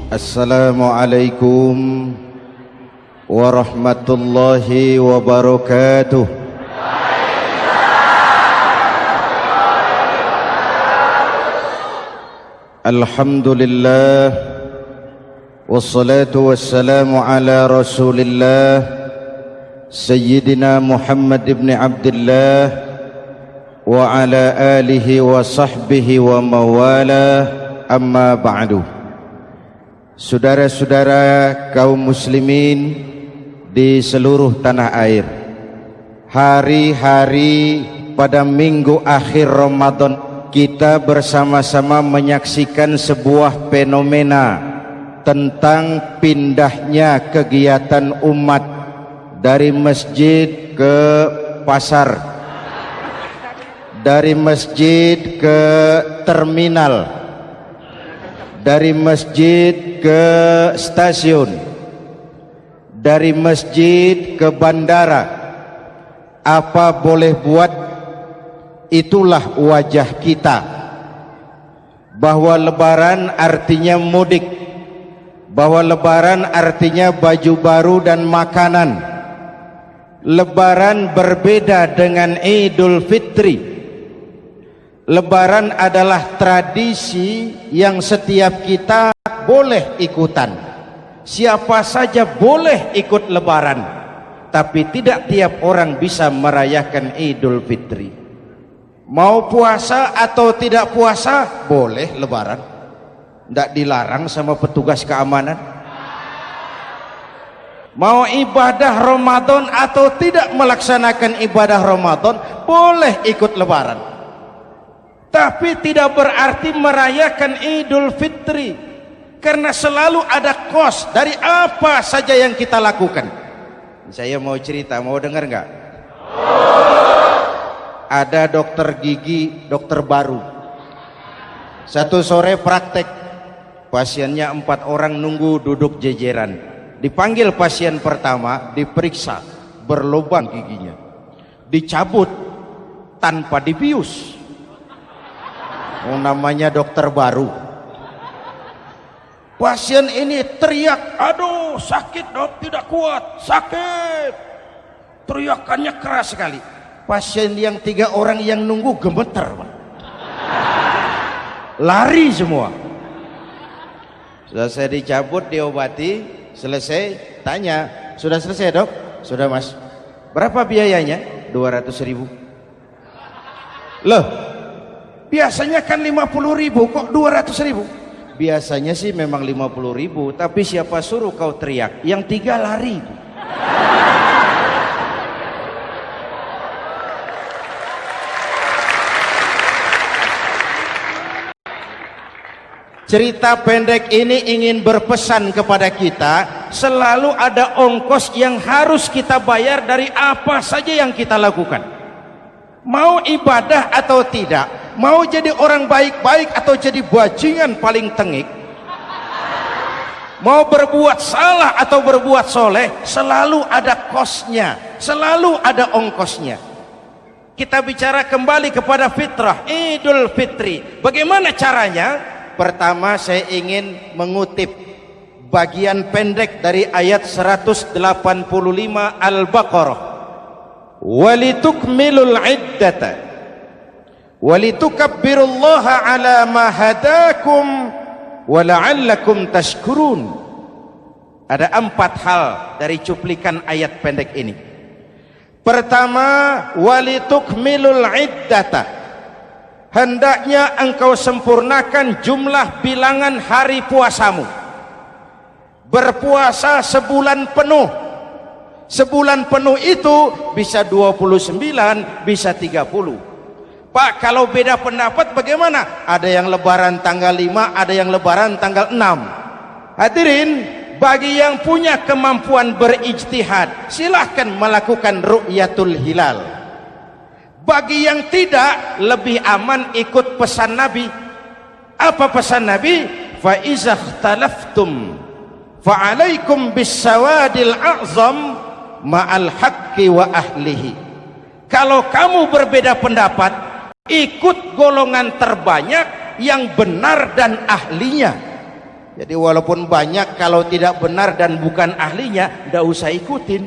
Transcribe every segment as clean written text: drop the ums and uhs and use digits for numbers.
Assalamualaikum warahmatullahi wabarakatuh. Alhamdulillah wassalatu wassalamu ala Rasulillah Sayyidina Muhammad ibn Abdullah wa ala alihi wa sahbihi wa mawala, amma ba'du. Saudara-saudara kaum muslimin di seluruh tanah air, hari-hari pada minggu akhir Ramadan kita bersama-sama menyaksikan sebuah fenomena tentang pindahnya kegiatan umat dari masjid ke pasar, dari masjid ke terminal, dari masjid ke stasiun, dari masjid ke bandara. Apa boleh buat, itulah wajah kita. Bahwa lebaran artinya mudik, bahwa lebaran artinya baju baru dan makanan. Lebaran berbeda dengan Idul Fitri. Lebaran adalah tradisi yang setiap kita boleh ikutan. Siapa saja boleh ikut lebaran, tapi tidak tiap orang bisa merayakan Idul Fitri. Mau puasa atau tidak puasa boleh lebaran, tidak dilarang sama petugas keamanan. Mau ibadah Ramadan atau tidak melaksanakan ibadah Ramadan boleh ikut lebaran, tapi tidak berarti merayakan Idul Fitri, karena selalu ada kos dari apa saja yang kita lakukan. Saya mau cerita, mau dengar nggak? Ada dokter gigi, dokter baru. Satu sore praktek, pasiennya 4 orang nunggu duduk jejeran. Dipanggil pasien pertama, diperiksa, berlubang giginya, dicabut tanpa dibius. Namanya dokter baru. Pasien ini teriak, aduh sakit dok, tidak kuat, sakit. Teriakannya keras sekali. Pasien yang 3 orang yang nunggu gemeter, lari semua. Sudah saya dicabut, diobati, selesai. Tanya, sudah selesai dok? Sudah mas. Berapa biayanya? 200.000. Loh, biasanya kan 50.000, kok 200.000? Biasanya sih memang 50.000, tapi siapa suruh kau teriak? Yang 3 lari. Cerita pendek ini ingin berpesan kepada kita, selalu ada ongkos yang harus kita bayar dari apa saja yang kita lakukan. Mau ibadah atau tidak, mau jadi orang baik-baik atau jadi bajingan paling tengik, mau berbuat salah atau berbuat soleh, selalu ada kosnya, selalu ada ongkosnya. Kita bicara kembali kepada fitrah, Idul Fitri. Bagaimana caranya? Pertama saya ingin mengutip bagian pendek dari ayat 185 Al-Baqarah. Walitukmilul iddata walitukabbirullaha ala ma hadakum wala'allakum tashkurun. Ada 4 hal dari cuplikan ayat pendek ini. Pertama, walitukmilul iddata, hendaknya engkau sempurnakan jumlah bilangan hari puasamu. Berpuasa sebulan penuh. Sebulan penuh itu bisa 29, bisa 30. Pak, kalau beda pendapat bagaimana? Ada yang lebaran tanggal 5, ada yang lebaran tanggal 6. Hadirin, bagi yang punya kemampuan berijtihad, silahkan melakukan ru'yatul hilal. Bagi yang tidak, lebih aman ikut pesan Nabi. Apa pesan Nabi? Fa iza ikhtalaftum fa alaikum bisawadil a'zam ma'al haqqi wa ahlihi. Kalau kamu berbeda pendapat, ikut golongan terbanyak yang benar dan ahlinya. Jadi walaupun banyak, kalau tidak benar dan bukan ahlinya, tidak usah ikutin.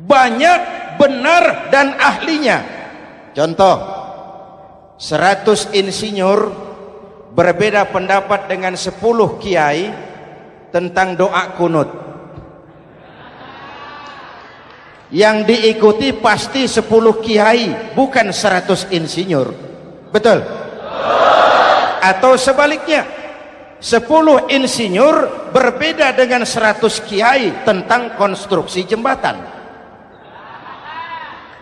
Banyak benar dan ahlinya. Contoh, 100 insinyur berbeda pendapat dengan 10 kiai tentang doa kunut. Yang diikuti pasti 10 kiai, bukan 100 insinyur. Betul? Atau sebaliknya, 10 insinyur berbeda dengan 100 kiai tentang konstruksi jembatan.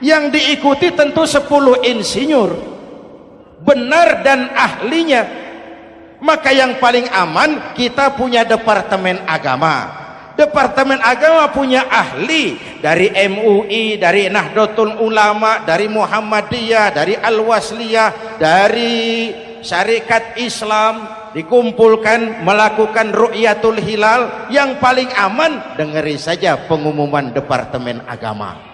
Yang diikuti tentu 10 insinyur, benar dan ahlinya. Maka yang paling aman, kita punya departemen agama. Departemen agama punya ahli dari MUI, dari Nahdlatul Ulama, dari Muhammadiyah, dari Al-Wasliyah, dari Syarikat Islam, dikumpulkan melakukan ru'yatul hilal. Yang paling aman, dengeri saja pengumuman departemen agama.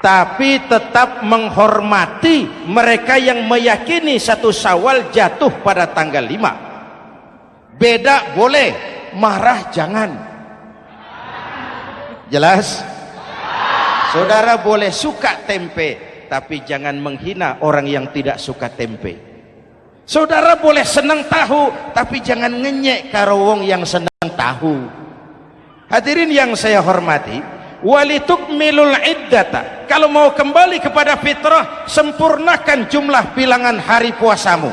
Tapi tetap menghormati mereka yang meyakini 1 Syawal jatuh pada tanggal 5. Beda boleh, marah jangan. Jelas? Saudara boleh suka tempe, tapi jangan menghina orang yang tidak suka tempe. Saudara boleh senang tahu, tapi jangan ngenyek karo wong yang senang tahu. Hadirin yang saya hormati, walitukmilul iddata, kalau mau kembali kepada fitrah, sempurnakan jumlah bilangan hari puasamu.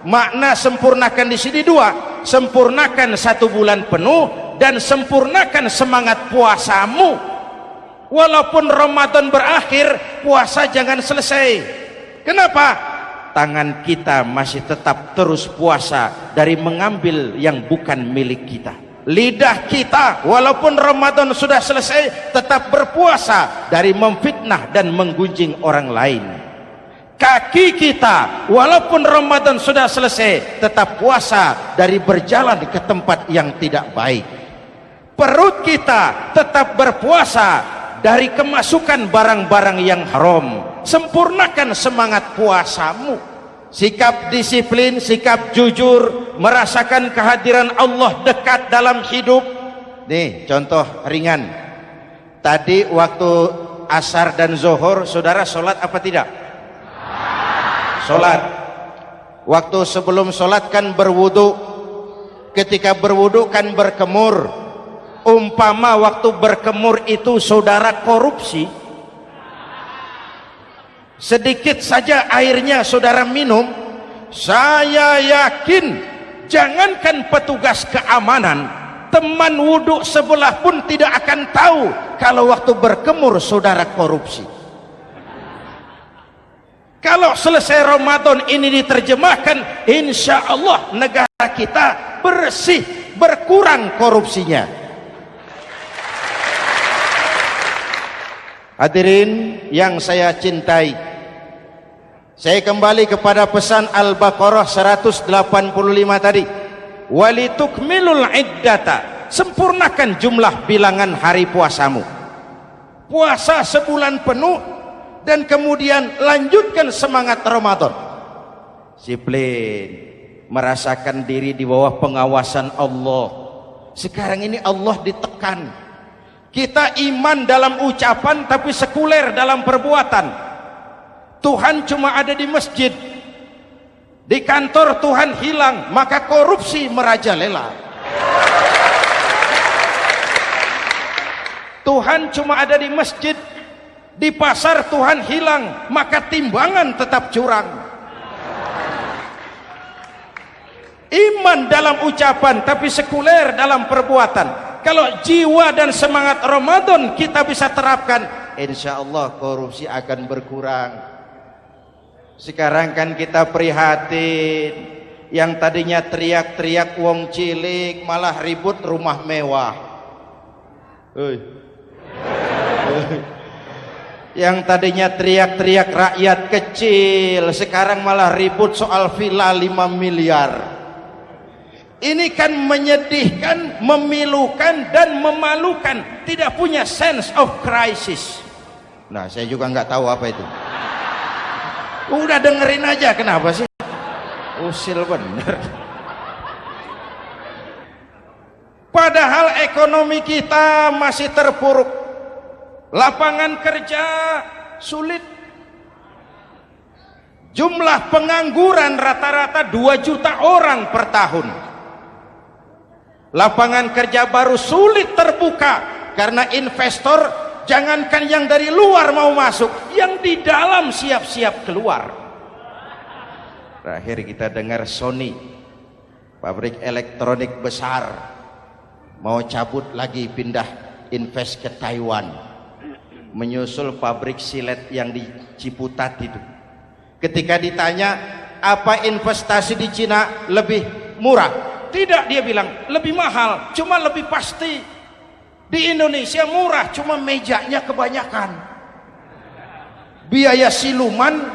Makna sempurnakan di sini 2, sempurnakan 1 bulan penuh dan sempurnakan semangat puasamu. Walaupun Ramadan berakhir, puasa jangan selesai. Kenapa? Tangan kita masih tetap terus puasa dari mengambil yang bukan milik kita. Lidah kita walaupun Ramadan sudah selesai tetap berpuasa dari memfitnah dan menggunjing orang lain. Kaki kita walaupun Ramadan sudah selesai tetap puasa dari berjalan ke tempat yang tidak baik. Perut kita tetap berpuasa dari kemasukan barang-barang yang haram. Sempurnakan semangat puasamu. Sikap disiplin, sikap jujur, merasakan kehadiran Allah dekat dalam hidup. Nih contoh ringan, tadi waktu asar dan zuhur saudara sholat apa tidak? Sholat. Waktu sebelum sholat kan berwudu, ketika berwudu kan berkemur. Umpama waktu berkemur itu saudara korupsi, sedikit saja airnya saudara minum, saya yakin jangankan petugas keamanan, teman wudhu sebelah pun tidak akan tahu kalau waktu berkemur saudara korupsi. Kalau selesai Ramadan ini diterjemahkan, insya Allah negara kita bersih, berkurang korupsinya. Hadirin yang saya cintai, saya kembali kepada pesan Al-Baqarah 185 tadi. Walitukmilul iddata, sempurnakan jumlah bilangan hari puasamu. Puasa sebulan penuh dan kemudian lanjutkan semangat Ramadan. Disiplin, merasakan diri di bawah pengawasan Allah. Sekarang ini Allah ditekan. Kita iman dalam ucapan tapi sekuler dalam perbuatan. Tuhan cuma ada di masjid, di kantor Tuhan hilang, maka korupsi merajalela. Tuhan cuma ada di masjid, di pasar Tuhan hilang, maka timbangan tetap curang. Iman dalam ucapan tapi sekuler dalam perbuatan. Kalau jiwa dan semangat Ramadan kita bisa terapkan, insya Allah korupsi akan berkurang. Sekarang kan kita prihatin, yang tadinya teriak-teriak wong cilik malah ribut rumah mewah. Yang tadinya teriak-teriak rakyat kecil, sekarang malah ribut soal villa 5 miliar. Ini kan menyedihkan, memilukan dan memalukan. Tidak punya sense of crisis. Nah, saya juga nggak tahu apa itu. Udah dengerin aja, kenapa sih? Usil bener. Padahal ekonomi kita masih terpuruk, lapangan kerja sulit, jumlah pengangguran rata-rata 2 juta orang per tahun. Lapangan kerja baru sulit terbuka karena investor, jangankan yang dari luar mau masuk, yang di dalam siap-siap keluar. Terakhir kita dengar Sony, pabrik elektronik besar, mau cabut lagi, pindah invest ke Taiwan, menyusul pabrik silet yang di Ciputat itu. Ketika ditanya apa investasi di Cina lebih murah, tidak, dia bilang lebih mahal, cuma lebih pasti. Di Indonesia murah, cuma mejanya kebanyakan, biaya siluman,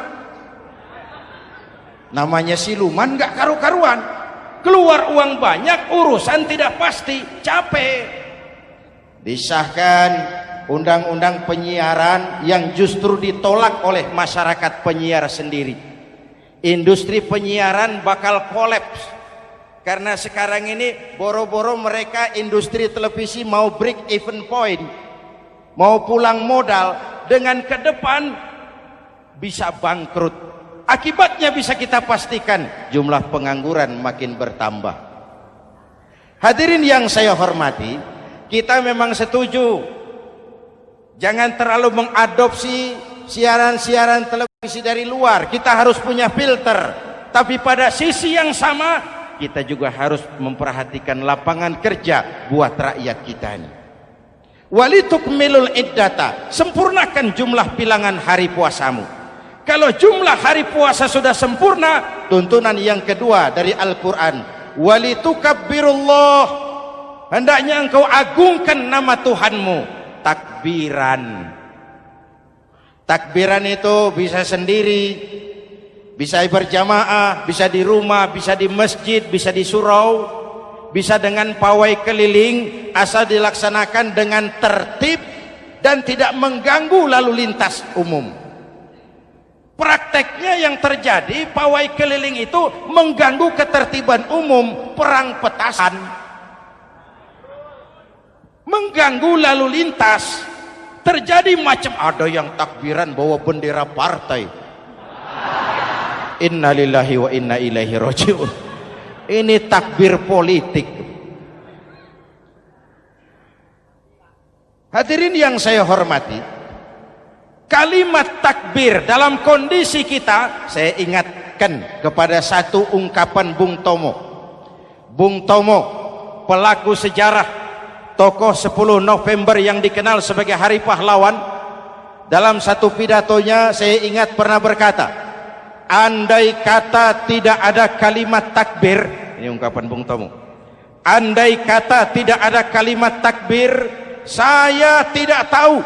namanya siluman nggak karu-karuan, keluar uang banyak, urusan tidak pasti, capek. Disahkan undang-undang penyiaran yang justru ditolak oleh masyarakat penyiar sendiri. Industri penyiaran bakal kolaps karena sekarang ini boro-boro mereka industri televisi mau break even point, mau pulang modal, dengan ke depan bisa bangkrut. Akibatnya bisa kita pastikan, jumlah pengangguran makin bertambah. Hadirin yang saya hormati, kita memang setuju jangan terlalu mengadopsi siaran-siaran televisi dari luar, kita harus punya filter. Tapi pada sisi yang sama, kita juga harus memperhatikan lapangan kerja buat rakyat kita ini. Walitukmilul iddata, sempurnakan jumlah bilangan hari puasamu. Kalau jumlah hari puasa sudah sempurna, tuntunan yang kedua dari Al-Quran, walitukabbirullah, hendaknya engkau agungkan nama Tuhanmu. Takbiran. Takbiran itu bisa sendiri, bisa berjamaah, bisa di rumah, bisa di masjid, bisa di surau, bisa dengan pawai keliling, asal dilaksanakan dengan tertib dan tidak mengganggu lalu lintas umum. Prakteknya yang terjadi, pawai keliling itu mengganggu ketertiban umum, perang petasan, mengganggu lalu lintas, terjadi macam ada yang takbiran bawa bendera partai. Innalillahi wa inna ilaihi rajiun. Ini takbir politik. Hadirin yang saya hormati, kalimat takbir dalam kondisi kita, saya ingatkan kepada satu ungkapan Bung Tomo. Bung Tomo, pelaku sejarah, tokoh 10 November yang dikenal sebagai Hari Pahlawan, dalam satu pidatonya saya ingat pernah berkata, andai kata tidak ada kalimat takbir, ini ungkapan Bung Tomo, andai kata tidak ada kalimat takbir, saya tidak tahu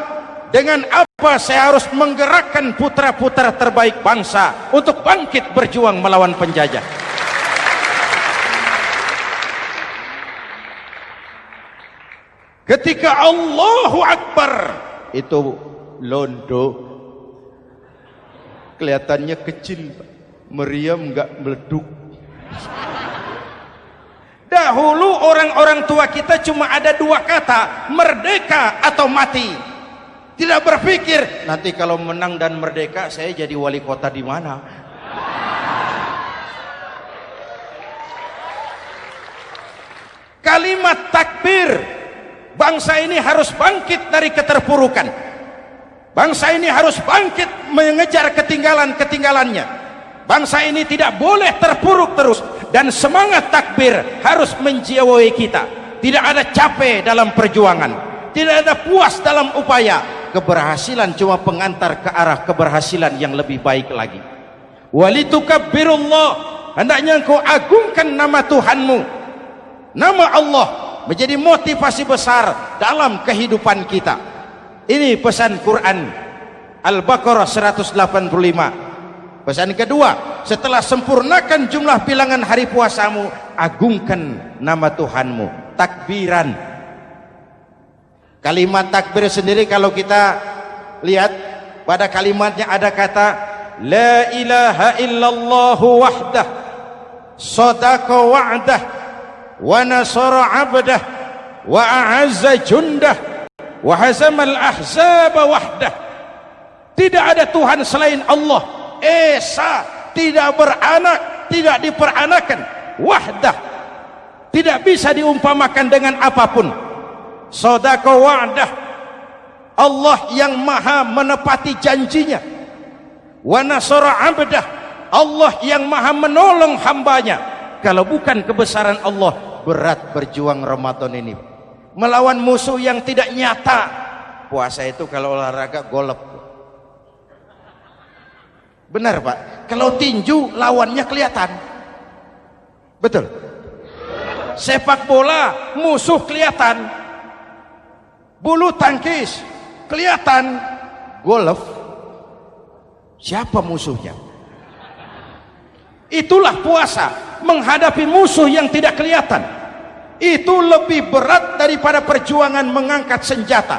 dengan apa saya harus menggerakkan putra-putra terbaik bangsa untuk bangkit berjuang melawan penjajah. Ketika Allahu Akbar itu londo, kelihatannya kecil, meriam nggak meleduk. Dahulu orang-orang tua kita cuma ada 2 kata, merdeka atau mati. Tidak berpikir nanti kalau menang dan merdeka saya jadi wali kota di mana. Kalimat takbir, bangsa ini harus bangkit dari keterpurukan. Bangsa ini harus bangkit mengejar ketinggalan-ketinggalannya. Bangsa ini tidak boleh terpuruk terus, dan semangat takbir harus menjiwai kita. Tidak ada capek dalam perjuangan, tidak ada puas dalam upaya. Keberhasilan cuma pengantar ke arah keberhasilan yang lebih baik lagi. Walitukabbirullah, hendaknya engkau agungkan nama Tuhanmu. Nama Allah menjadi motivasi besar dalam kehidupan kita. Ini pesan Quran Al-Baqarah 185. Pesan kedua, setelah sempurnakan jumlah bilangan hari puasamu, agungkan nama Tuhanmu. Takbiran. Kalimat takbir sendiri kalau kita lihat pada kalimatnya ada kata la ilaha illallah wahdah sadaqa wa'dah wa nasara 'abdah wa a'azza jundah wa hazamal ahzaba wahdah. Tidak ada Tuhan selain Allah, esa, tidak beranak, tidak diperanakan, wahdah, tidak bisa diumpamakan dengan apapun. Sadaqa wa'dah, Allah yang maha menepati janjinya. Wa nasara 'abdah, Allah yang maha menolong hambanya. Kalau bukan kebesaran Allah, berat berjuang Ramadan ini melawan musuh yang tidak nyata. Puasa itu kalau olahraga golep. Benar Pak, kalau tinju lawannya kelihatan. Betul. Sepak bola musuh kelihatan, bulu tangkis kelihatan, golf siapa musuhnya? Itulah puasa, menghadapi musuh yang tidak kelihatan. Itu lebih berat daripada perjuangan mengangkat senjata,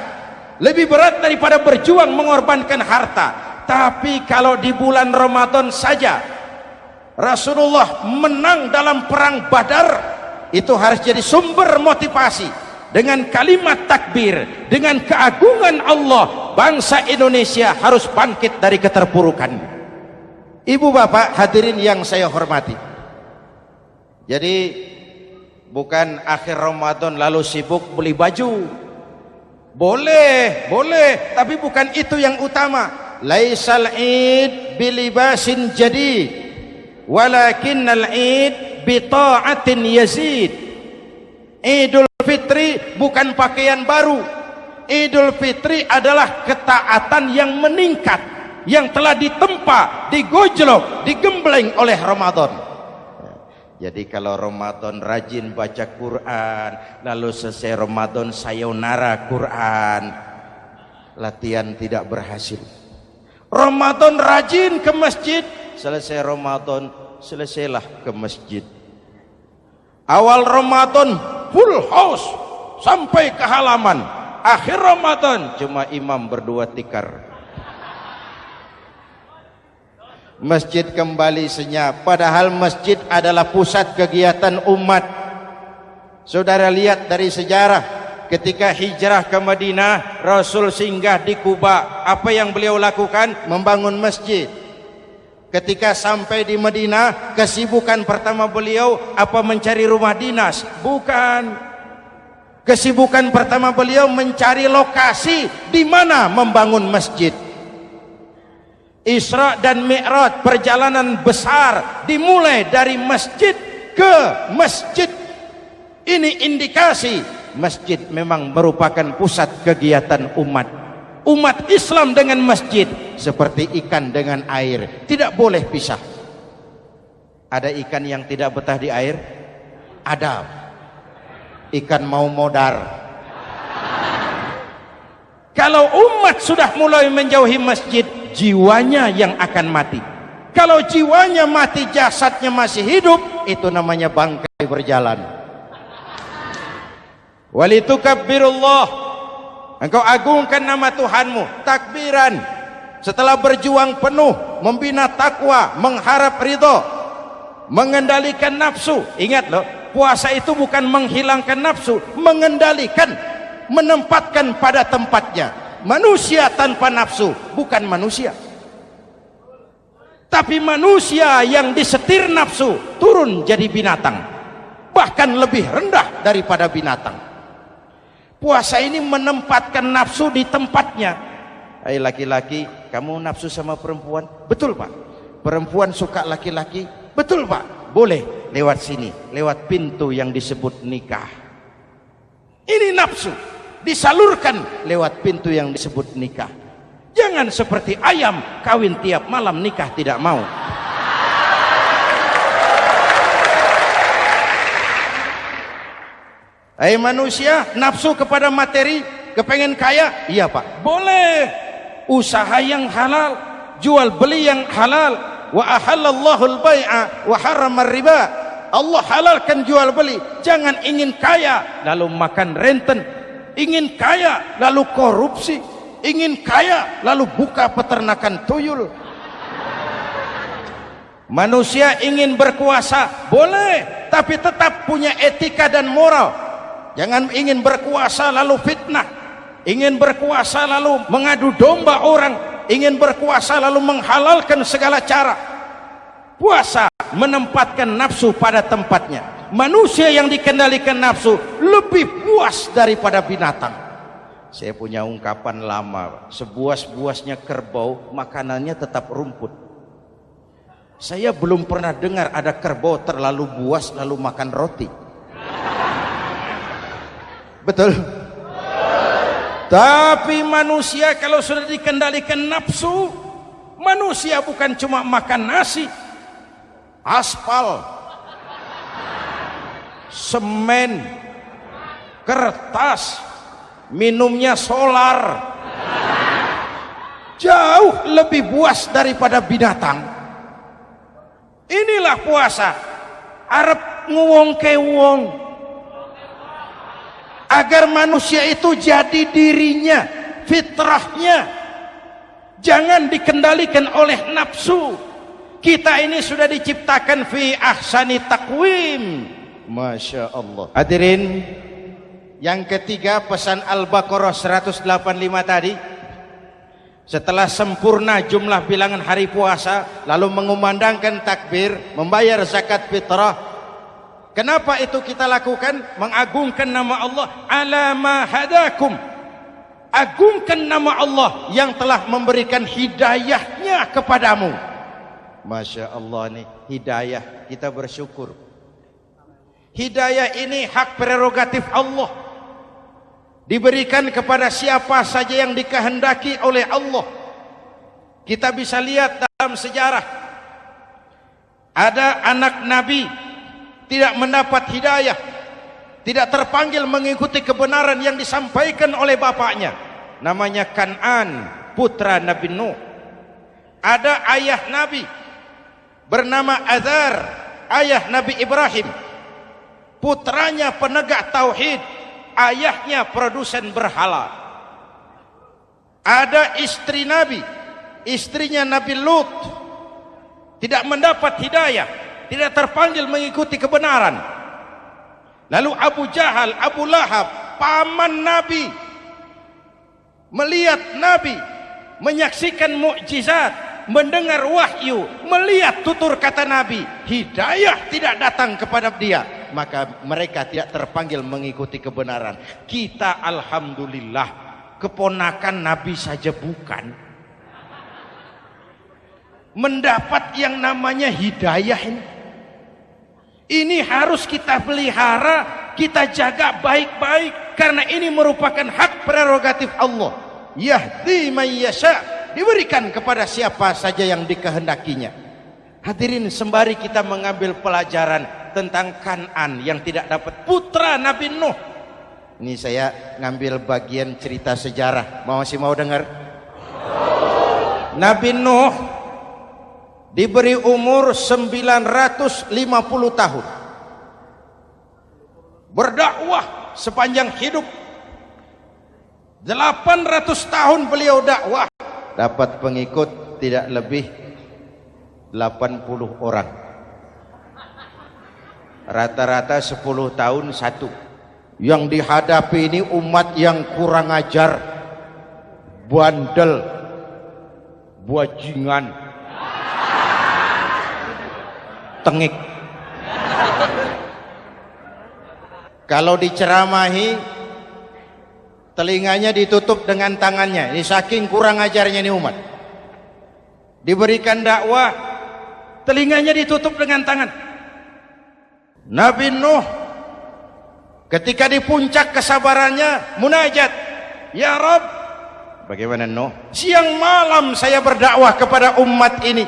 lebih berat daripada berjuang mengorbankan harta. Tapi kalau di bulan Ramadan saja Rasulullah menang dalam perang Badar, itu harus jadi sumber motivasi. Dengan kalimat takbir, dengan keagungan Allah, bangsa Indonesia harus bangkit dari keterpurukan. Ibu bapak hadirin yang saya hormati, jadi bukan akhir Ramadan lalu sibuk beli baju. Boleh, tapi bukan itu yang utama. Laisal id bilibasin jadid walakinnal id bita'atin yazid. Idul Fitri bukan pakaian baru. Idul Fitri adalah ketaatan yang meningkat, yang telah ditempa, digojlok, digembleng oleh Ramadan. Jadi kalau Ramadan rajin baca Quran, lalu selesai Ramadan sayonara Quran, latihan tidak berhasil. Ramadan rajin ke masjid, selesai Ramadan selesailah ke masjid. Awal Ramadan full house sampai ke halaman, akhir Ramadan cuma imam berdua tikar. Masjid kembali senyap, padahal masjid adalah pusat kegiatan umat. Saudara lihat dari sejarah, ketika hijrah ke Madinah, Rasul singgah di Kuba. Apa yang beliau lakukan? Membangun masjid. Ketika sampai di Madinah, kesibukan pertama beliau apa? Mencari rumah dinas? Bukan. Kesibukan pertama beliau mencari lokasi di mana membangun masjid. Isra dan Mi'raj, perjalanan besar dimulai dari masjid ke masjid. Ini indikasi masjid memang merupakan pusat kegiatan umat. Umat Islam dengan masjid seperti ikan dengan air, tidak boleh pisah. Ada ikan yang tidak betah di air? Ada. Ikan mau modar. Kalau umat sudah mulai menjauhi masjid, jiwanya yang akan mati. Kalau jiwanya mati, jasadnya masih hidup, itu namanya bangkai berjalan. Walitukabbirullah, engkau agungkan nama Tuhanmu, takbiran. Setelah berjuang penuh, membina takwa, mengharap ridho, mengendalikan nafsu. Ingat loh, puasa itu bukan menghilangkan nafsu, mengendalikan, menempatkan pada tempatnya. Manusia tanpa nafsu bukan manusia, tapi manusia yang disetir nafsu turun jadi binatang, bahkan lebih rendah daripada binatang. Puasa ini menempatkan nafsu di tempatnya. Hai laki-laki, kamu nafsu sama perempuan? Betul Pak. Perempuan suka laki-laki? Betul Pak. Boleh lewat sini, lewat pintu yang disebut nikah. Ini nafsu disalurkan lewat pintu yang disebut nikah. Jangan seperti ayam kawin tiap malam, nikah tidak mau. Hai manusia, nafsu kepada materi, kepengen kaya? Iya Pak, boleh. Usaha yang halal, jual beli yang halal. Wa ahallallahu al-bai'a wa harrama riba. Allah halalkan jual beli. Jangan ingin kaya lalu makan renten, ingin kaya lalu korupsi, ingin kaya lalu buka peternakan tuyul. Manusia ingin berkuasa, boleh, tapi tetap punya etika dan moral. Jangan ingin berkuasa lalu fitnah, ingin berkuasa lalu mengadu domba orang, ingin berkuasa lalu menghalalkan segala cara. Puasa menempatkan nafsu pada tempatnya. Manusia yang dikendalikan nafsu lebih puas daripada binatang. Saya punya ungkapan lama, sebuas-buasnya kerbau makanannya tetap rumput. Saya belum pernah dengar ada kerbau terlalu buas lalu makan roti. Betul? Tapi manusia kalau sudah dikendalikan nafsu, manusia bukan cuma makan nasi, aspal, semen, kertas, minumnya solar, jauh lebih buas daripada binatang. Inilah puasa, arep nguwongke wong, agar manusia itu jadi dirinya, fitrahnya, jangan dikendalikan oleh nafsu. Kita ini sudah diciptakan fi ahsani taqwim. Masya Allah. Hadirin, yang ketiga pesan Al-Baqarah 185 tadi, setelah sempurna jumlah bilangan hari puasa, lalu mengumandangkan takbir, membayar zakat fitrah. Kenapa itu kita lakukan? Mengagungkan nama Allah, ala ma hadakum, agungkan nama Allah yang telah memberikan hidayahnya kepadamu. Masya Allah nih, hidayah, kita bersyukur. Hidayah ini hak prerogatif Allah, diberikan kepada siapa saja yang dikehendaki oleh Allah. Kita bisa lihat dalam sejarah, ada anak Nabi tidak mendapat hidayah, tidak terpanggil mengikuti kebenaran yang disampaikan oleh bapaknya, namanya Kan'an, putra Nabi Nuh. Ada ayah Nabi bernama Azar, ayah Nabi Ibrahim, putranya penegak tauhid, ayahnya produsen berhala. Ada istri Nabi, istrinya Nabi Lut, tidak mendapat hidayah, tidak terpanggil mengikuti kebenaran. Lalu Abu Jahal, Abu Lahab, paman Nabi, melihat Nabi, menyaksikan mukjizat, mendengar wahyu, melihat tutur kata Nabi, hidayah tidak datang kepada dia, maka mereka tidak terpanggil mengikuti kebenaran. Kita alhamdulillah keponakan Nabi saja bukan, mendapat yang namanya hidayah ini. Ini harus kita pelihara, kita jaga baik-baik, karena ini merupakan hak prerogatif Allah. Yahdi man yasha, diberikan kepada siapa saja yang dikehendakinya. Hadirin, sembari kita mengambil pelajaran tentang Kan'an yang tidak dapat, putra Nabi Nuh. Ini saya ngambil bagian cerita sejarah, masih mau dengar? Nabi Nuh diberi umur 950 tahun, berdakwah sepanjang hidup. 800 tahun beliau dakwah, dapat pengikut tidak lebih 80 orang, rata-rata 10 tahun satu. Yang dihadapi ini umat yang kurang ajar, bandel, bajingan, tengik. Kalau diceramahi, telinganya ditutup dengan tangannya. Ini saking kurang ajarnya ini umat. Diberikan dakwah, telinganya ditutup dengan tangan. Nabi Nuh ketika di puncak kesabarannya munajat, ya Rabb, bagaimana Nuh? Siang malam saya berdakwah kepada umat ini,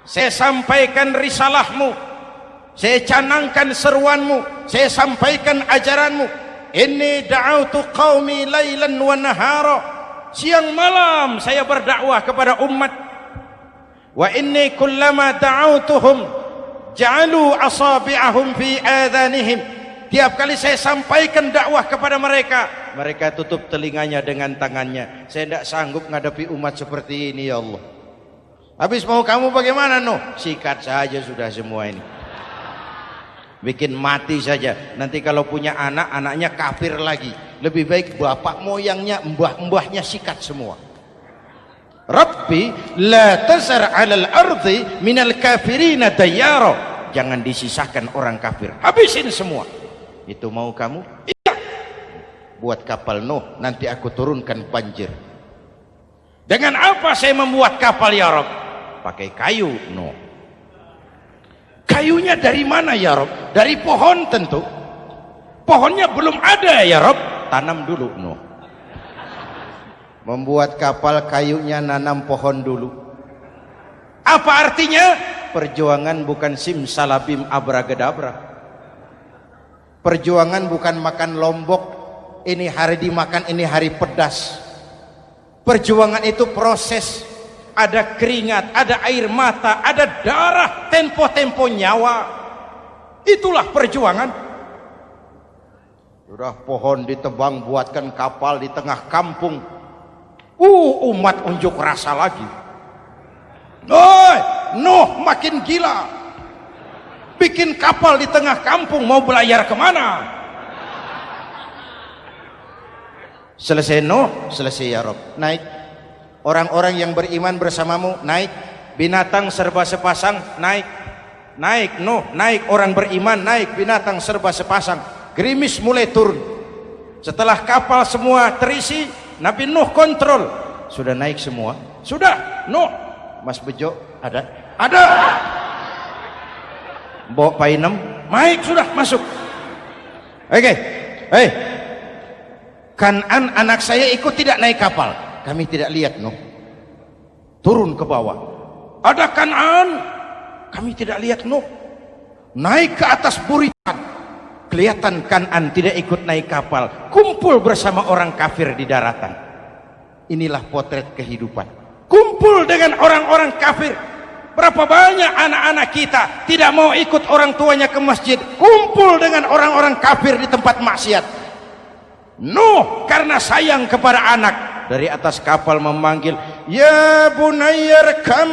saya sampaikan risalahmu, saya canangkan seruanmu, saya sampaikan ajaranmu. Inni da'autu qaumi lailan wa nahara, siang malam saya berdakwah kepada umat. Wa inni kullama da'autuhum ja'alu asabi'ahum fi adhanihim, tiap kali saya sampaikan dakwah kepada mereka, mereka tutup telinganya dengan tangannya. Saya tidak sanggup menghadapi umat seperti ini, ya Allah. Habis mau kamu bagaimana Nuh? Sikat saja sudah semua ini. Bikin mati saja. Nanti kalau punya anak, anaknya kafir lagi. Lebih baik bapak moyangnya, mbah-mbahnya sikat semua. Rabbi la tazar 'alal ardi minal kafirina dayyara. Jangan disisakan orang kafir. Habisin semua. Itu mau kamu? Iya. Buat kapal Nuh, nanti aku turunkan banjir. Dengan apa saya membuat kapal ya Rabb? Pakai kayu Nuh. Kayunya dari mana ya Rob? Dari pohon tentu. Pohonnya belum ada ya Rob. Tanam dulu Nuh. Membuat kapal kayunya nanam pohon dulu. Apa artinya? Perjuangan bukan simsalabim abragedabra. Perjuangan bukan makan lombok. Ini hari dimakan, ini hari pedas. Perjuangan itu proses. Ada keringat, ada air mata, ada darah, tempo-tempo nyawa. Itulah perjuangan. Sudah pohon ditebang, buatkan kapal di tengah kampung. Umat unjuk rasa lagi. Nuh makin gila. Bikin kapal di tengah kampung, mau belayar kemana? Selesai Nuh, selesai ya Rob. Naik. Orang-orang yang beriman bersamamu naik, binatang serba sepasang naik, naik Nuh, naik orang beriman naik, binatang serba sepasang. Gerimis mulai turun. Setelah kapal semua terisi, Nabi Nuh kontrol. Sudah naik semua? Sudah. Nuh, Mas Bejo ada? Ada. Mbok Painem, naik sudah masuk. Oke, Kan'an anak saya ikut tidak naik kapal. Kami tidak lihat Nuh. Turun ke bawah. Ada Kan'an. Kami tidak lihat Nuh. Naik ke atas buritan. Kelihatan Kan'an tidak ikut naik kapal. Kumpul bersama orang kafir di daratan. Inilah potret kehidupan. Kumpul dengan orang-orang kafir. Berapa banyak anak-anak kita tidak mau ikut orang tuanya ke masjid. Kumpul dengan orang-orang kafir di tempat maksiat. Nuh karena sayang kepada anak. Dari atas kapal memanggil, ya bunayya rkam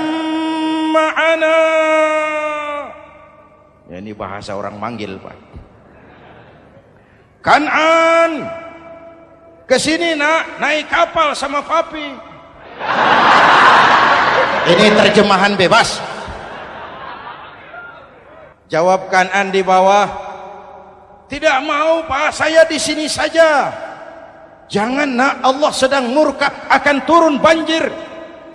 ma'ana. Ya, ini bahasa orang manggil Pak. Kan'an, kesini nak, naik kapal sama papi. Ini terjemahan bebas. Jawab Kan'an di bawah, tidak mau Pak, saya di sini saja. Jangan nak, Allah sedang murka, akan turun banjir.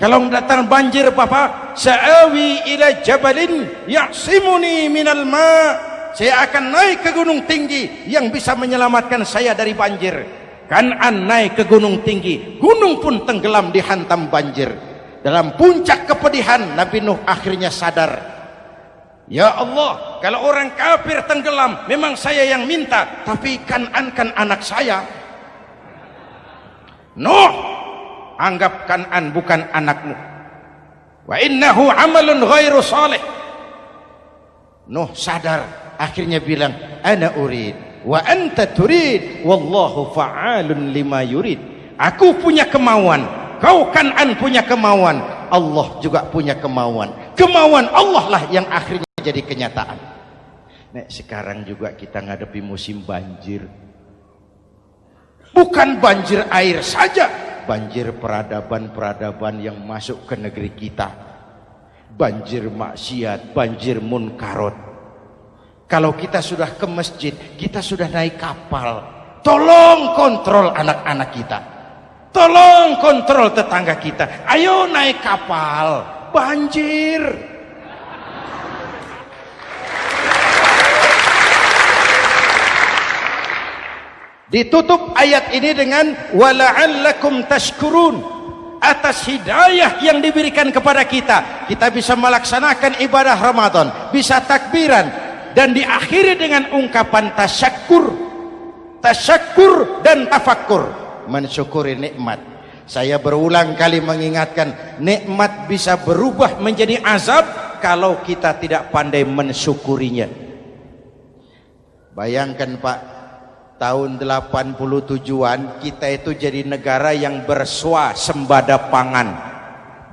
Kalau datang banjir Bapak, sa'awi ila jabalin ya'simuni minal ma. Saya akan naik ke gunung tinggi yang bisa menyelamatkan saya dari banjir. Kan'an naik ke gunung tinggi, gunung pun tenggelam dihantam banjir. Dalam puncak kepedihan, Nabi Nuh akhirnya sadar. Ya Allah, kalau orang kafir tenggelam, memang saya yang minta, tapi Kan'an kan anak saya. Nuh, anggap Kan'an bukan anakmu. Wa innahu amalun ghairu salih. Nuh sadar, akhirnya bilang, ana urid wa anta turid wallahu fa'alun lima yurid. Aku punya kemauan, kau Kan'an punya kemauan, Allah juga punya kemauan. Kemauan Allah lah yang akhirnya jadi kenyataan. Nek sekarang juga kita ngadepi musim banjir. Bukan banjir air saja, banjir peradaban-peradaban yang masuk ke negeri kita. Banjir maksiat, banjir munkarot. Kalau kita sudah ke masjid, kita sudah naik kapal. Tolong kontrol anak-anak kita. Tolong kontrol tetangga kita. Ayo naik kapal. Banjir. Ditutup ayat ini dengan wala'allakum tashkurun. Atas hidayah yang diberikan kepada kita, kita bisa melaksanakan ibadah Ramadan, bisa takbiran, dan diakhiri dengan ungkapan tasyakkur. Tasyakkur dan tafakkur, mensyukuri nikmat. Saya berulang kali mengingatkan, nikmat bisa berubah menjadi azab kalau kita tidak pandai mensyukurinya. Bayangkan Pak, tahun 87-an kita itu jadi negara yang berswasembada pangan.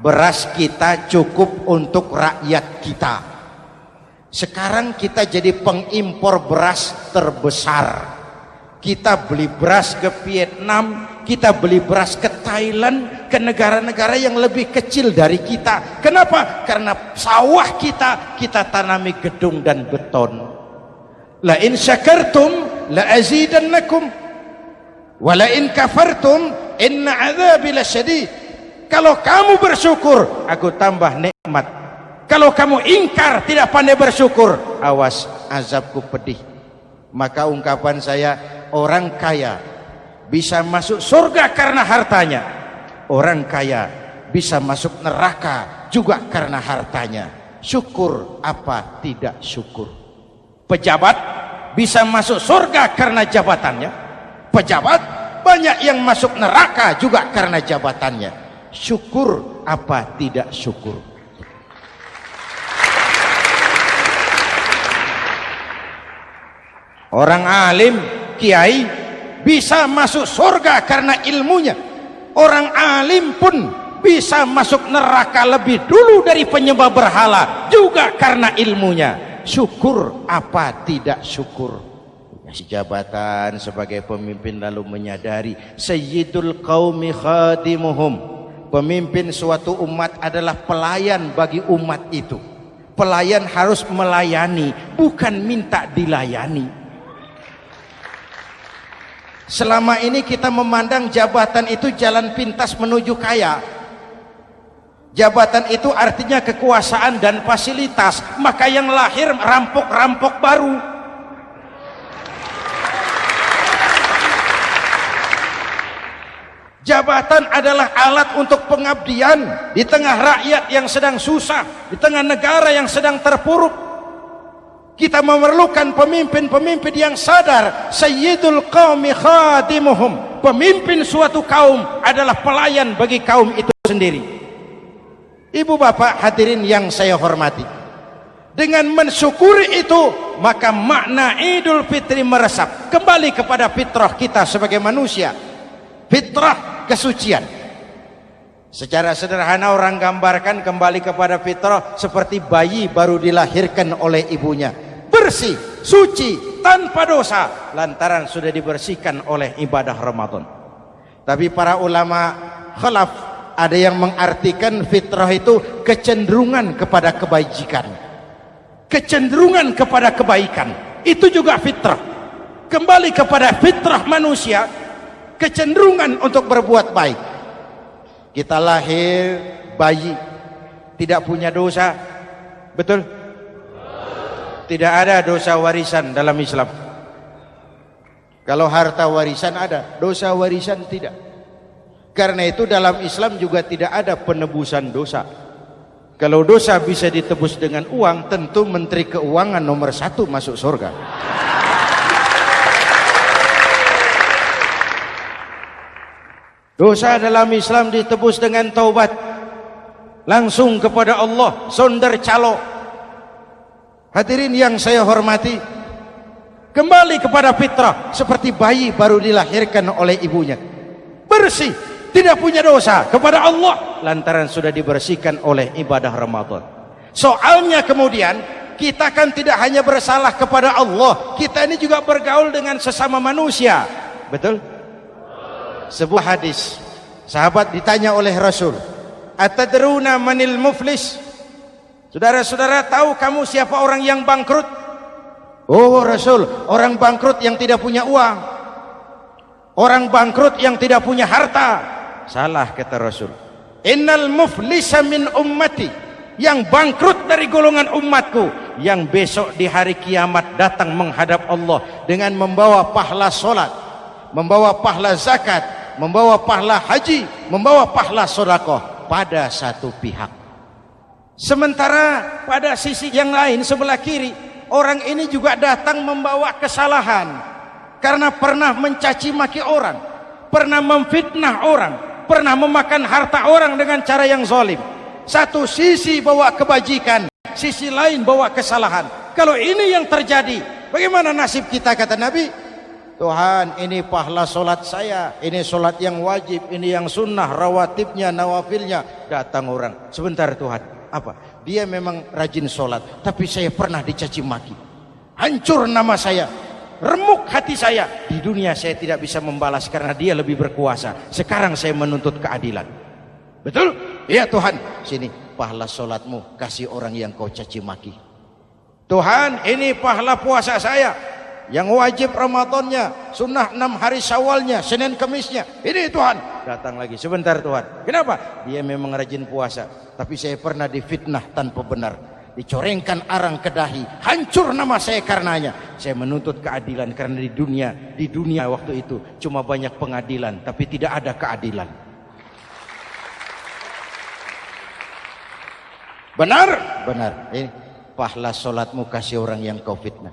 beras kita cukup untuk rakyat kita. Sekarang kita jadi pengimpor beras terbesar. Kita beli beras ke Vietnam, kita beli beras ke Thailand, ke negara-negara yang lebih kecil dari kita. Kenapa? Karena sawah kita tanami gedung dan beton. La in syakartum la azidannakum wa la in kafartum inna adzabi lasyadid. Kalau kamu bersyukur, aku tambah nikmat. Kalau kamu ingkar, tidak pandai bersyukur, awas, azabku pedih. Maka ungkapan saya, orang kaya bisa masuk surga karena hartanya, orang kaya bisa masuk neraka juga karena hartanya. Syukur apa tidak syukur? Pejabat bisa masuk surga karena jabatannya, pejabat banyak yang masuk neraka juga karena jabatannya. Syukur apa tidak syukur? Orang alim, kiai bisa masuk surga karena ilmunya. Orang alim pun bisa masuk neraka lebih dulu dari penyembah berhala juga karena ilmunya. Syukur apa tidak syukur? Kasih jabatan sebagai pemimpin lalu menyadari sayyidul qaumi khadimuhum. Pemimpin suatu umat adalah pelayan bagi umat itu. Pelayan harus melayani, bukan minta dilayani. Selama ini kita memandang jabatan itu jalan pintas menuju kaya. Jabatan itu artinya kekuasaan dan fasilitas. Maka yang lahir rampok-rampok baru. Jabatan adalah alat untuk pengabdian di tengah rakyat yang sedang susah, di tengah negara yang sedang terpuruk. Kita memerlukan pemimpin-pemimpin yang sadar sayyidul qaumi khadimuhum. Pemimpin suatu kaum adalah pelayan bagi kaum itu sendiri. Ibu bapak hadirin yang saya hormati, dengan mensyukuri itu maka makna Idul Fitri meresap kembali kepada fitrah kita sebagai manusia. Fitrah kesucian. Secara sederhana orang gambarkan kembali kepada fitrah seperti bayi baru dilahirkan oleh ibunya, bersih, suci, tanpa dosa, lantaran sudah dibersihkan oleh ibadah Ramadan. Tapi para ulama khalaf ada yang mengartikan fitrah itu kecenderungan kepada kebajikan, kecenderungan kepada kebaikan. Itu juga fitrah. Kembali kepada fitrah manusia, kecenderungan untuk berbuat baik. Kita lahir bayi tidak punya dosa, betul? Tidak ada dosa warisan dalam Islam. Kalau harta warisan ada, dosa warisan tidak. Karena itu dalam Islam juga tidak ada penebusan dosa. Kalau dosa bisa ditebus dengan uang, tentu Menteri Keuangan nomor 1 masuk surga. Dosa dalam Islam ditebus dengan taubat, langsung kepada Allah, sonder calo. Hadirin yang saya hormati, kembali kepada fitrah seperti bayi baru dilahirkan oleh ibunya, bersih, tidak punya dosa kepada Allah lantaran sudah dibersihkan oleh ibadah Ramadan. Soalnya kemudian kita kan tidak hanya bersalah kepada Allah, kita ini juga bergaul dengan sesama manusia, betul? Sebuah hadis, sahabat ditanya oleh Rasul, atadruna manil muflis? Saudara-saudara, tahu kamu siapa orang yang bangkrut? Oh Rasul, orang bangkrut yang tidak punya uang, orang bangkrut yang tidak punya harta. Salah, kata Rasul. Innal muflisa min ummati, yang bangkrut dari golongan umatku, yang besok di hari kiamat datang menghadap Allah dengan membawa pahala solat, membawa pahala zakat, membawa pahala haji, membawa pahala sedekah pada satu pihak. Sementara pada sisi yang lain sebelah kiri, orang ini juga datang membawa kesalahan karena pernah mencaci maki orang, pernah memfitnah orang, pernah memakan harta orang dengan cara yang zalim. Satu sisi bawa kebajikan, sisi lain bawa kesalahan. Kalau ini yang terjadi, bagaimana nasib kita, kata Nabi? Tuhan, ini pahala solat saya, ini solat yang wajib, ini yang sunnah, rawatibnya, nawafilnya. Datang orang, sebentar Tuhan, apa? Dia memang rajin solat, tapi saya pernah dicaci maki, hancur nama saya, remuk hati saya. Di dunia saya tidak bisa membalas karena dia lebih berkuasa. Sekarang saya menuntut keadilan. Betul? Iya Tuhan. Sini pahala solatmu, kasih orang yang kau caci maki. Tuhan, ini pahala puasa saya, yang wajib Ramadannya, sunnah 6 hari Syawalnya, Senin Kemisnya. Ini Tuhan. Datang lagi, sebentar Tuhan. Kenapa? Dia memang rajin puasa, tapi saya pernah difitnah tanpa benar, dicorengkan arang ke dahi, hancur nama saya karenanya. Saya menuntut keadilan karena di dunia waktu itu cuma banyak pengadilan, tapi tidak ada keadilan. Benar? Benar. Ini pahala solatmu, kasih orang yang kau fitnah.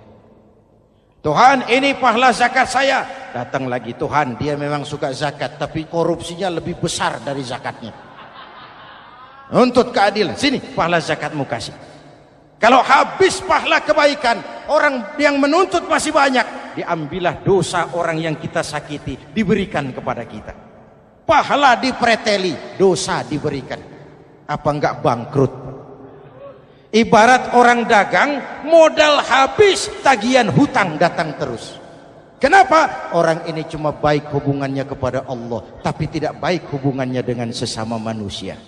Tuhan, ini pahala zakat saya. Datang lagi, Tuhan, dia memang suka zakat, tapi korupsinya lebih besar dari zakatnya. Nuntut keadilan. Sini pahala zakatmu kasih. Kalau habis pahala kebaikan, orang yang menuntut masih banyak, diambillah dosa orang yang kita sakiti, diberikan kepada kita. Pahala dipreteli, dosa diberikan. Apa enggak bangkrut? Ibarat orang dagang, modal habis, tagihan hutang datang terus. Kenapa? Orang ini cuma baik hubungannya kepada Allah, tapi tidak baik hubungannya dengan sesama manusia.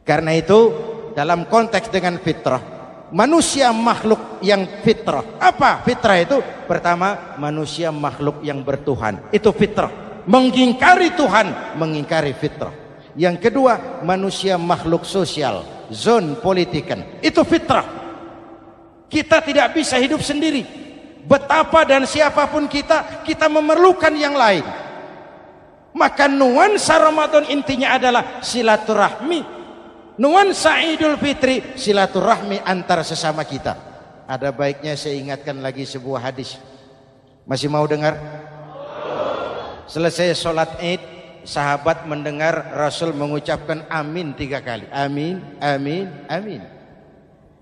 Karena itu, dalam konteks dengan fitrah, manusia makhluk yang fitrah. Apa fitrah itu? Pertama, manusia makhluk yang bertuhan. Itu fitrah. Mengingkari Tuhan, mengingkari fitrah. Yang kedua, manusia makhluk sosial, zon politikan. Itu fitrah. Kita tidak bisa hidup sendiri. Betapa dan siapapun kita memerlukan yang lain. Maka nuansa Ramadan intinya adalah silaturahmi. Nuansa Idul Fitri silaturahmi antar sesama kita. Ada baiknya saya ingatkan lagi sebuah hadis. Masih mau dengar? Selesai sholat Id, sahabat mendengar Rasul mengucapkan amin 3 kali. Amin, amin, amin.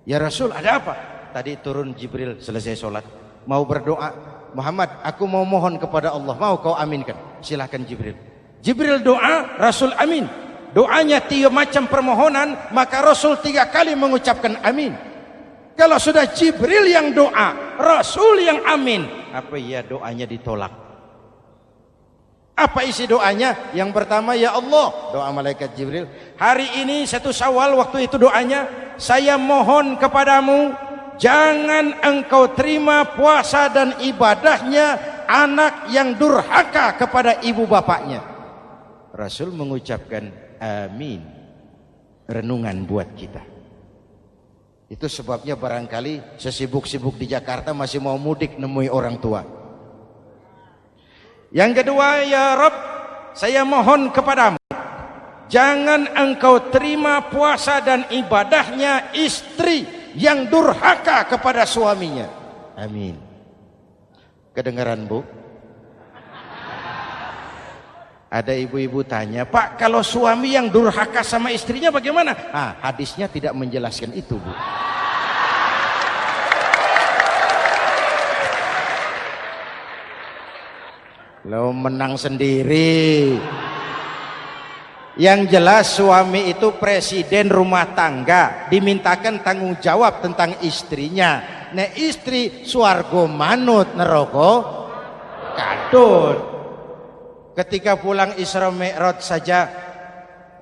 Ya Rasul, ada apa? Tadi turun Jibril selesai sholat, mau berdoa. Muhammad, aku mau mohon kepada Allah, mau kau aminkan? Silahkan Jibril. Jibril doa, Rasul amin. Doanya 3 macam permohonan, maka Rasul 3 kali mengucapkan amin. Kalau sudah Jibril yang doa, Rasul yang amin, apa ya doanya ditolak? Apa isi doanya? Yang pertama, ya Allah, doa malaikat Jibril, hari ini 1 Syawal, waktu itu doanya, saya mohon kepadamu, jangan engkau terima puasa dan ibadahnya anak yang durhaka kepada ibu bapaknya. Rasul mengucapkan amin. Renungan buat kita. Itu sebabnya barangkali sesibuk-sibuk di Jakarta masih mau mudik nemui orang tua. Yang kedua, ya Rabb, saya mohon kepadamu, jangan engkau terima puasa dan ibadahnya istri yang durhaka kepada suaminya. Amin. Kedengaran Bu? Ada ibu-ibu tanya, Pak, kalau suami yang durhaka sama istrinya bagaimana? Hadisnya tidak menjelaskan itu, Bu. Lo menang sendiri. Yang jelas suami itu presiden rumah tangga, dimintakan tanggung jawab tentang istrinya. Nek istri swargo manut neraka kadut. Ketika pulang Isra Mi'raj saja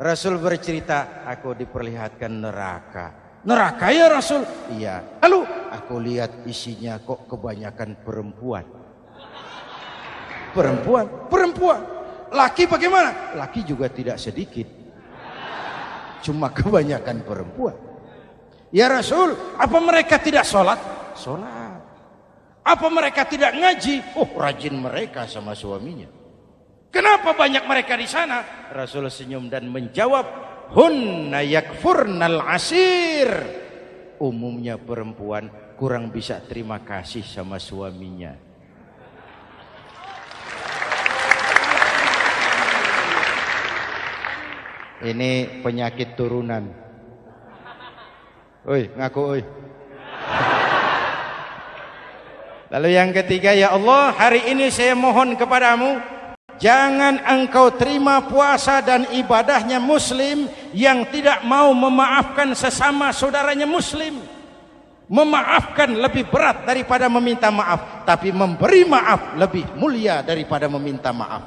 Rasul bercerita, aku diperlihatkan neraka. Neraka ya Rasul? Iya. Lalu aku lihat isinya kok kebanyakan perempuan. Perempuan. Laki bagaimana? Laki juga tidak sedikit. Cuma kebanyakan perempuan. Ya Rasul, apa mereka tidak sholat? Sholat. Apa mereka tidak ngaji? Oh, rajin mereka sama suaminya. Kenapa banyak mereka di sana? Rasul senyum dan menjawab, hunna yakfurnal asir. Umumnya perempuan kurang bisa terima kasih sama suaminya. Ini penyakit turunan. Oi, ngaku oi. Lalu yang ketiga, ya Allah, hari ini saya mohon kepadamu, jangan engkau terima puasa dan ibadahnya muslim yang tidak mau memaafkan sesama saudaranya muslim. Memaafkan lebih berat daripada meminta maaf, tapi memberi maaf lebih mulia daripada meminta maaf.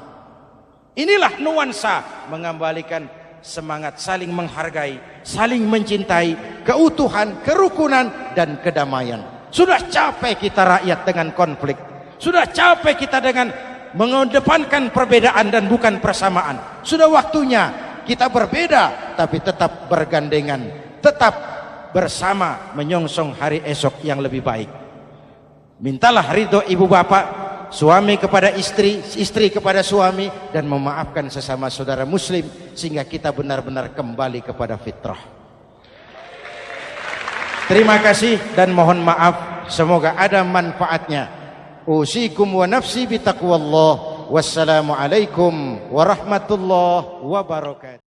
Inilah nuansa mengembalikan semangat saling menghargai, saling mencintai, keutuhan, kerukunan, dan kedamaian. Sudah capek kita rakyat dengan konflik. Sudah capek kita dengan mengedepankan perbedaan dan bukan persamaan. Sudah waktunya kita berbeda tapi tetap bergandengan, tetap bersama menyongsong hari esok yang lebih baik. Mintalah ridho ibu bapak, suami kepada istri, istri kepada suami, dan memaafkan sesama saudara muslim sehingga kita benar-benar kembali kepada fitrah. Terima kasih dan mohon maaf, semoga ada manfaatnya. Usikum wa nafsi bitaqwallah. Wassalamualaikum warahmatullahi wabarakatuh.